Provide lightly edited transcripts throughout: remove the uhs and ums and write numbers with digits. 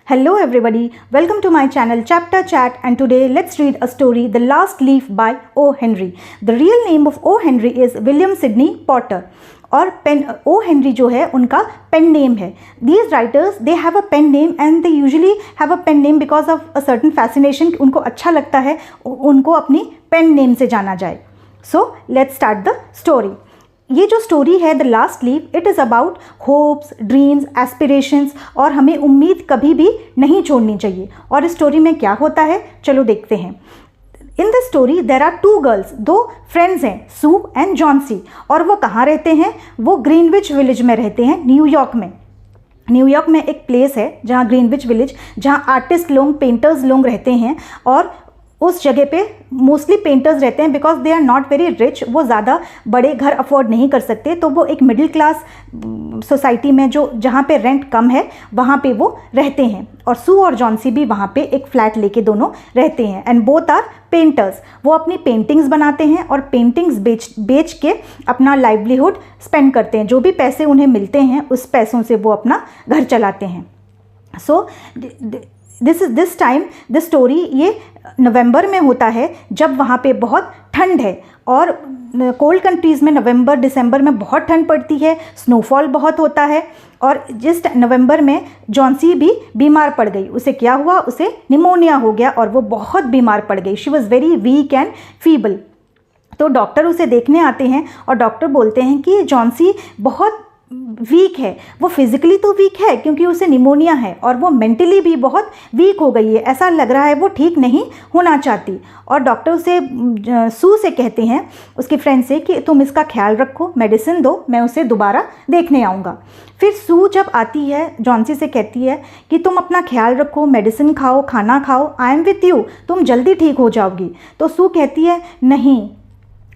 Hello everybody, welcome to my channel Chapter Chat, and today let's read a story, The Last Leaf by O. Henry. The real name of O. Henry is William Sidney Potter. और O. Henry जो है उनका pen name है. These writers they have a pen name and they usually have a pen name because of a certain fascination. उनको अच्छा लगता है उनको अपनी पेन नेम से जाना जाए. So let's start the story. ये जो स्टोरी है the last leaf, it is about hopes, dreams, aspirations, और हमें उम्मीद कभी भी नहीं छोड़नी चाहिए. और इस स्टोरी में क्या होता है चलो देखते हैं. In the story there are two girls, दो फ्रेंड्स हैं, सू एंड जॉन्सी. और वो कहाँ रहते हैं? वो ग्रीनविच विलेज में रहते हैं, न्यूयॉर्क में. न्यूयॉर्क में एक प्लेस है जहाँ ग्रीनविच विलेज, जहाँ आर्टिस्ट लोग, पेंटर्स लोग रहते हैं. और उस जगह पे मोस्टली पेंटर्स रहते हैं because they are not very rich. वो ज़्यादा बड़े घर अफोर्ड नहीं कर सकते, तो वो एक मिडिल क्लास सोसाइटी में जो जहाँ पे रेंट कम है वहाँ पे वो रहते हैं. और सू और जॉन्सी भी वहाँ पे एक फ्लैट लेके दोनों रहते हैं. And both are painters. वो अपनी पेंटिंग्स बनाते हैं और पेंटिंग्स बेच के अपना लाइवलीहुड स्पेंड करते हैं. जो भी पैसे उन्हें मिलते हैं उस पैसों से वो अपना घर चलाते हैं. So this time the story ये नवंबर में होता है जब वहाँ पे बहुत ठंड है. और कोल्ड कंट्रीज़ में नवंबर दिसंबर में बहुत ठंड पड़ती है, स्नोफॉल बहुत होता है. और जिस नवंबर में जॉन्सी भी बीमार पड़ गई. उसे क्या हुआ? उसे निमोनिया हो गया और वो बहुत बीमार पड़ गई. She was very weak and feeble. तो डॉक्टर उसे देखने आते हैं और डॉक्टर बोलते हैं कि जॉन्सी बहुत वीक है. वो फिज़िकली तो वीक है क्योंकि उसे निमोनिया है, और वो मेंटली भी बहुत वीक हो गई है. ऐसा लग रहा है वो ठीक नहीं होना चाहती. और डॉक्टर उसे सू से कहते हैं, उसकी फ्रेंड से, कि तुम इसका ख्याल रखो, मेडिसिन दो, मैं उसे दोबारा देखने आऊँगा. फिर सू जब आती है जॉन्सी से कहती है कि तुम अपना ख्याल रखो, मेडिसिन खाओ, खाना खाओ, आई एम विथ यू, तुम जल्दी ठीक हो जाओगी. तो सू कहती है नहीं.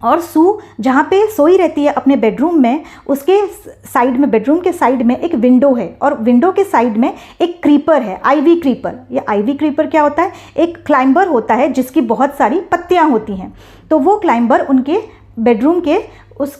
और सू जहाँ पे सोई रहती है अपने बेडरूम में, उसके साइड में, बेडरूम के साइड में एक विंडो है, और विंडो के साइड में एक क्रीपर है, आईवी क्रीपर. ये आईवी क्रीपर क्या होता है? एक क्लाइंबर होता है जिसकी बहुत सारी पत्तियाँ होती हैं. तो वो क्लाइंबर उनके बेडरूम के उस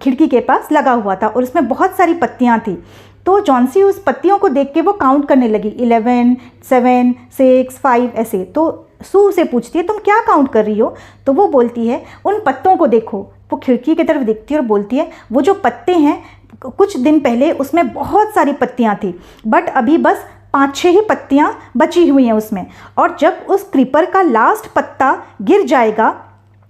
खिड़की के पास लगा हुआ था और उसमें बहुत सारी पत्तियाँ थी. तो जॉन्सी उस पत्तियों को देख के वो काउंट करने लगी, 11, 7, 6, 5 ऐसे. तो सू से पूछती है तुम क्या काउंट कर रही हो? तो वो बोलती है उन पत्तों को देखो. वो खिड़की की तरफ देखती है और बोलती है वो जो पत्ते हैं, कुछ दिन पहले उसमें बहुत सारी पत्तियां थी, बट अभी बस 5-6 ही पत्तियां बची हुई हैं उसमें. और जब उस क्रीपर का लास्ट पत्ता गिर जाएगा,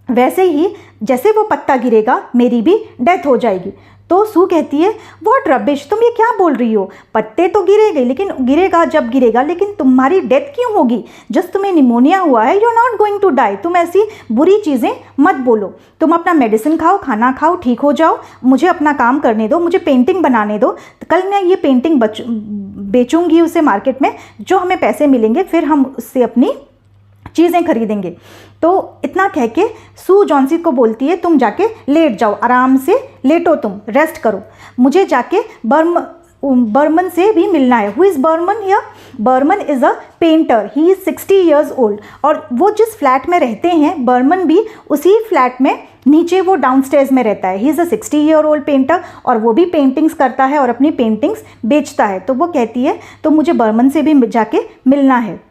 वैसे ही जैसे वो पत्ता गिरेगा मेरी भी डेथ हो जाएगी. तो सू कहती है व्हाट रबिश, तुम ये क्या बोल रही हो? पत्ते तो गिरेंगे, लेकिन गिरेगा जब गिरेगा, लेकिन तुम्हारी डेथ क्यों होगी? जस्ट तुम्हें निमोनिया हुआ है, you are not going to die. तुम ऐसी बुरी चीज़ें मत बोलो. तुम अपना मेडिसिन खाओ, खाना खाओ, ठीक हो जाओ, मुझे अपना काम करने दो, मुझे पेंटिंग बनाने दो. कल मैं ये पेंटिंग बेचूंगी उसे मार्केट में, जो हमें पैसे मिलेंगे फिर हम उससे अपनी चीज़ें खरीदेंगे. तो इतना कह के सू जॉन्सी को बोलती है तुम जाके लेट जाओ, आराम से लेटो, तुम रेस्ट करो, मुझे जाके बर्मन से भी मिलना है. Who is Behrman here? Behrman is a painter. He is 60 years old. और वो जिस फ्लैट में रहते हैं, बर्मन भी उसी फ्लैट में नीचे वो डाउनस्टेयर्स में रहता है. He is a 60-year-old painter, और वो भी पेंटिंग्स करता है और अपनी पेंटिंग्स बेचता है. तो वो कहती है तो मुझे बर्मन से भी जाके मिलना है.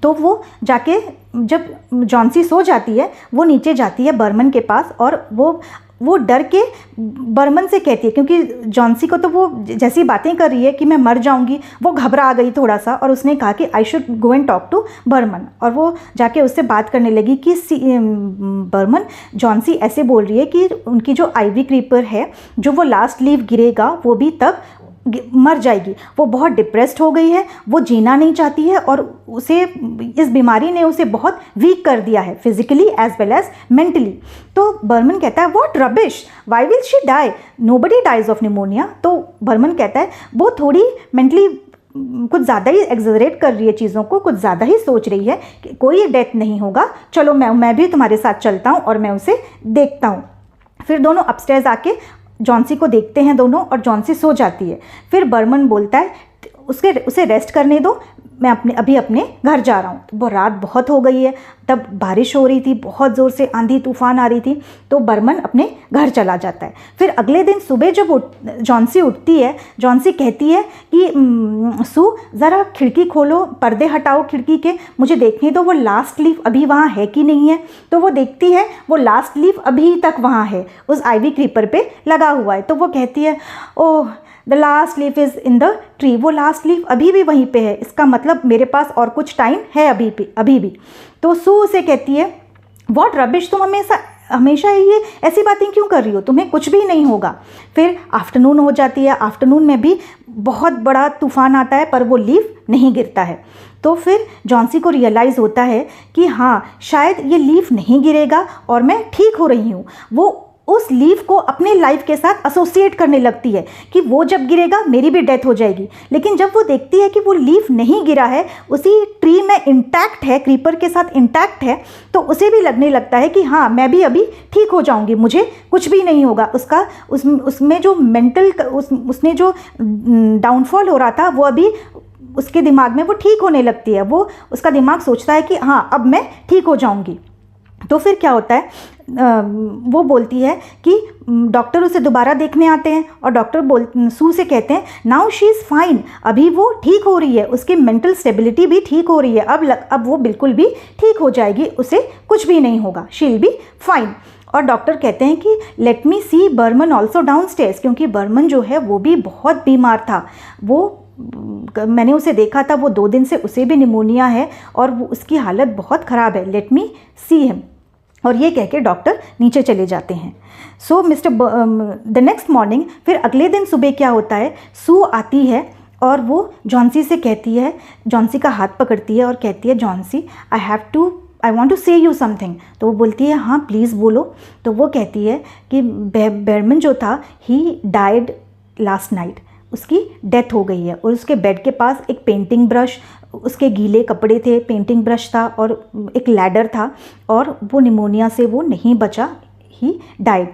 तो वो जाके, जब जॉन्सी सो जाती है, वो नीचे जाती है बर्मन के पास, और वो डर के बर्मन से कहती है, क्योंकि जॉन्सी को तो वो जैसी बातें कर रही है कि मैं मर जाऊंगी, वो घबरा गई थोड़ा सा, और उसने कहा कि I should go and talk to Behrman. और वो जाके उससे बात करने लगी कि बर्मन, जॉन्सी ऐसे बोल रही है कि उनकी जो आईवी क्रीपर है, जो वो लास्ट लीफ गिरेगा वो भी तब मर जाएगी. वो बहुत डिप्रेस्ड हो गई है, वो जीना नहीं चाहती है, और उसे इस बीमारी ने उसे बहुत वीक कर दिया है, physically as well as mentally. तो बर्मन कहता है what rubbish, why will she die, nobody dies of pneumonia. तो बर्मन कहता है वो थोड़ी मेंटली कुछ ज़्यादा ही एग्जरेट कर रही है चीज़ों को, कुछ ज़्यादा ही सोच रही है कि कोई डेथ नहीं होगा, चलो मैं भी तुम्हारे साथ चलता हूँ और मैं उसे देखता हूँ. फिर दोनों अपस्टेयर्स आके जॉन्सी को देखते हैं दोनों, और जॉन्सी सो जाती है. फिर बर्मन बोलता है उसे रेस्ट करने दो, मैं अपने घर जा रहा हूँ। तो वो रात बहुत हो गई है, तब बारिश हो रही थी, बहुत ज़ोर से आंधी तूफान आ रही थी, तो बर्मन अपने घर चला जाता है। फिर अगले दिन सुबह जब जॉन्सी उठती है, जॉन्सी कहती है कि सू ज़रा खिड़की खोलो, पर्दे हटाओ खिड़की के, मुझे देखने दो वो लास्ट लीफ अभी वहाँ है कि नहीं है। तो वो देखती है, वो लास्ट लीफ अभी तक वहाँ है, उस आइवी क्रीपर पे लगा हुआ है। तो वो कहती है, ओह the last leaf is in the tree, वो लास्ट लीफ अभी भी वहीं पे है, इसका मतलब मेरे पास और कुछ टाइम है अभी भी। तो सू उसे कहती है, व्हाट रबिश, तुम हमेशा ये ऐसी बातें क्यों कर रही हो, तुम्हें कुछ भी नहीं होगा। फिर आफ्टरनून हो जाती है, आफ्टरनून में भी बहुत बड़ा तूफान आता है, पर वो लीफ नहीं गिरता है। तो फिर जॉन्सी को रियलाइज़ होता है कि हाँ, शायद ये लीफ नहीं गिरेगा और मैं ठीक हो रही हूँ। वो उस लीफ को अपने लाइफ के साथ एसोसिएट करने लगती है कि वो जब गिरेगा मेरी भी डेथ हो जाएगी। लेकिन जब वो देखती है कि वो लीफ नहीं गिरा है, उसी ट्री में इंटैक्ट है, क्रीपर के साथ इंटैक्ट है, तो उसे भी लगने लगता है कि हाँ, मैं भी अभी ठीक हो जाऊंगी, मुझे कुछ भी नहीं होगा। उसमें जो उसने जो डाउनफॉल हो रहा था, वो अभी उसके दिमाग में वो ठीक होने लगती है। वो उसका दिमाग सोचता है कि हाँ, अब मैं ठीक हो जाऊंगी। तो फिर क्या होता है, वो बोलती है कि डॉक्टर उसे दोबारा देखने आते हैं और डॉक्टर सू से कहते हैं, नाउ शी इज़ फाइन, अभी वो ठीक हो रही है, उसकी मेंटल स्टेबिलिटी भी ठीक हो रही है, अब वो बिल्कुल भी ठीक हो जाएगी, उसे कुछ भी नहीं होगा, शी विल बी फाइन। और डॉक्टर कहते हैं कि लेट मी सी बर्मन ऑल्सो डाउन स्टेयर्स, क्योंकि बर्मन जो है वो भी बहुत बीमार था, मैंने उसे देखा था, वो 2 दिन से उसे भी निमोनिया है और उसकी हालत बहुत ख़राब है, लेट मी सी हिम। और ये कह के डॉक्टर नीचे चले जाते हैं। सो द नेक्स्ट मॉर्निंग, फिर अगले दिन सुबह क्या होता है, सू आती है और वो जॉन्सी से कहती है, जॉन्सी का हाथ पकड़ती है और कहती है, जॉन्सी आई वॉन्ट टू से यू समथिंग। तो वो बोलती है, हाँ प्लीज़ बोलो। तो वो कहती है कि बर्मन जो था, ही डाइड लास्ट नाइट, उसकी डेथ हो गई है। और उसके बेड के पास एक पेंटिंग ब्रश, उसके गीले कपड़े थे, पेंटिंग ब्रश था और एक लैडर था, और वो निमोनिया से वो नहीं बचा, ही डाइड।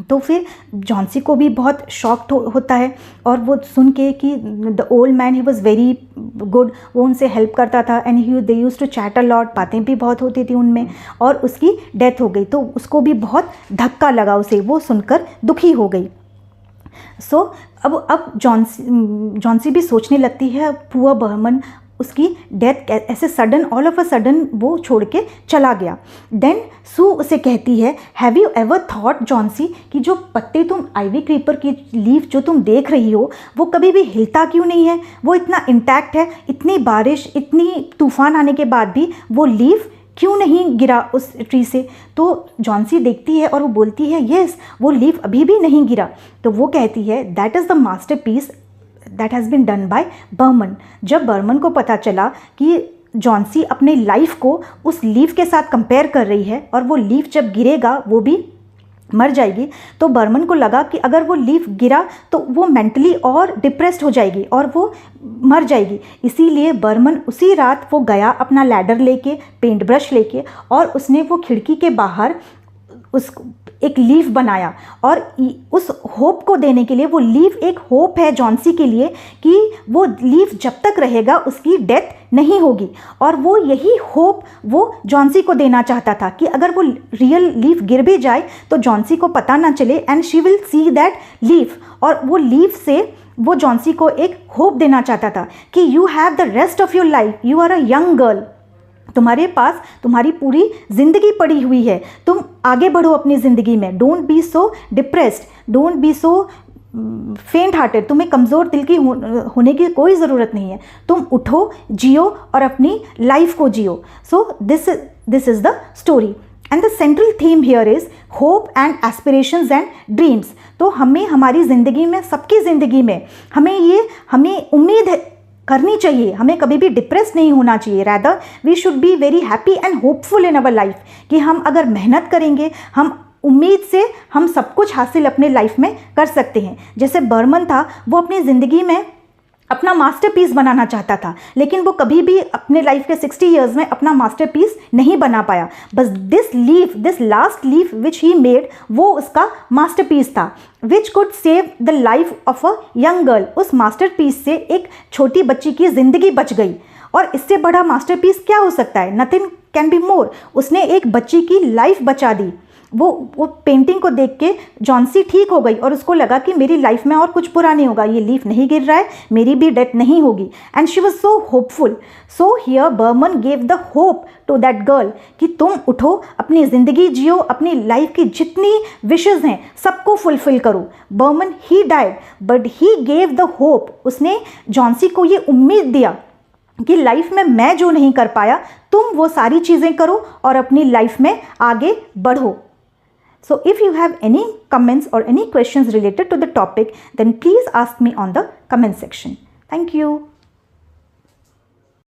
तो फिर जॉन्सी को भी बहुत शॉक्ड होता है और वो सुन के कि the old man, he was very good, वो उनसे हेल्प करता था and they used to chat a lot, बातें भी बहुत होती थी उनमें, और उसकी डेथ हो गई। तो उसको भी बहुत धक्का लगा, उसे वो सुनकर दुखी हो गई। सो अब जॉन्सी भी सोचने लगती है, पुअर बर्मन, उसकी डेथ ऐसे sudden, all of a sudden वो छोड़ के चला गया। देन सू उसे कहती है, have you ever thought Johnsy, कि जो पत्ते तुम आइवी क्रीपर की लीफ जो तुम देख रही हो, वो कभी भी हिलता क्यों नहीं है, वो इतना इंटैक्ट है, इतनी बारिश, इतनी तूफान आने के बाद भी वो लीफ क्यों नहीं गिरा उस ट्री से। तो जॉन्सी देखती है और वो बोलती है, येस, वो लीफ अभी भी नहीं गिरा। तो वो कहती है, that is the masterpiece that has been done by Behrman. जब बर्मन को पता चला कि जॉन्सी अपने लाइफ को उस लीफ के साथ कंपेयर कर रही है और वो लीफ जब गिरेगा वो भी मर जाएगी, तो बर्मन को लगा कि अगर वो लीफ गिरा तो वो मेंटली और डिप्रेस्ड हो जाएगी और वो मर जाएगी। इसीलिए बर्मन उसी रात वो गया अपना लैडर लेके, पेंट ब्रश लेके, और उसने वो खिड़की के बाहर उस एक लीफ बनाया, और उस होप को देने के लिए, वो लीफ एक होप है जॉन्सी के लिए कि वो लीफ जब तक रहेगा उसकी डेथ नहीं होगी। और वो यही होप वो जॉन्सी को देना चाहता था कि अगर वो रियल लीफ गिर भी जाए तो जॉन्सी को पता ना चले, and she will see that leaf. और वो लीफ से वो जॉन्सी को एक होप देना चाहता था कि you have the rest of your life, you are a young girl, तुम्हारे पास तुम्हारी पूरी ज़िंदगी पड़ी हुई है, तुम आगे बढ़ो अपनी ज़िंदगी में, don't be so depressed, don't be so faint hearted, तुम्हें कमज़ोर दिल की होने की कोई ज़रूरत नहीं है, तुम उठो, जियो और अपनी लाइफ को जियो। So this is the story and the central theme here is hope and aspirations and dreams. तो हमें हमारी ज़िंदगी में, सबकी ज़िंदगी में हमें उम्मीद करनी चाहिए, हमें कभी भी डिप्रेस नहीं होना चाहिए। Rather we should be very happy and hopeful in our life, कि हम अगर मेहनत करेंगे, हम उम्मीद से हम सब कुछ हासिल अपने लाइफ में कर सकते हैं। जैसे बर्मन था, वो अपनी ज़िंदगी में अपना मास्टरपीस बनाना चाहता था, लेकिन वो कभी भी अपने लाइफ के 60 ईयर्स में अपना मास्टरपीस नहीं बना पाया। बस this last leaf which he made, वो उसका मास्टरपीस था, which could save the life of a young girl. उस मास्टरपीस से एक छोटी बच्ची की ज़िंदगी बच गई और इससे बड़ा मास्टरपीस क्या हो सकता है? Nothing can be more. उसने एक बच्ची की लाइफ बचा दी। वो पेंटिंग को देख के जॉन्सी ठीक हो गई और उसको लगा कि मेरी लाइफ में और कुछ बुरा नहीं होगा, ये लीफ नहीं गिर रहा है, मेरी भी डेथ नहीं होगी। And she was so hopeful. So here Behrman gave the hope to that girl कि तुम उठो, अपनी ज़िंदगी जियो, अपनी लाइफ की जितनी विशेज़ हैं सबको फुलफिल करो। Behrman he died but he gave the hope. उसने जॉन्सी को ये उम्मीद दिया कि लाइफ में मैं जो नहीं कर पाया तुम वो सारी चीज़ें करो और अपनी लाइफ में आगे बढ़ो। So if you have any comments or any questions related to the topic, then please ask me on the comment section. Thank you.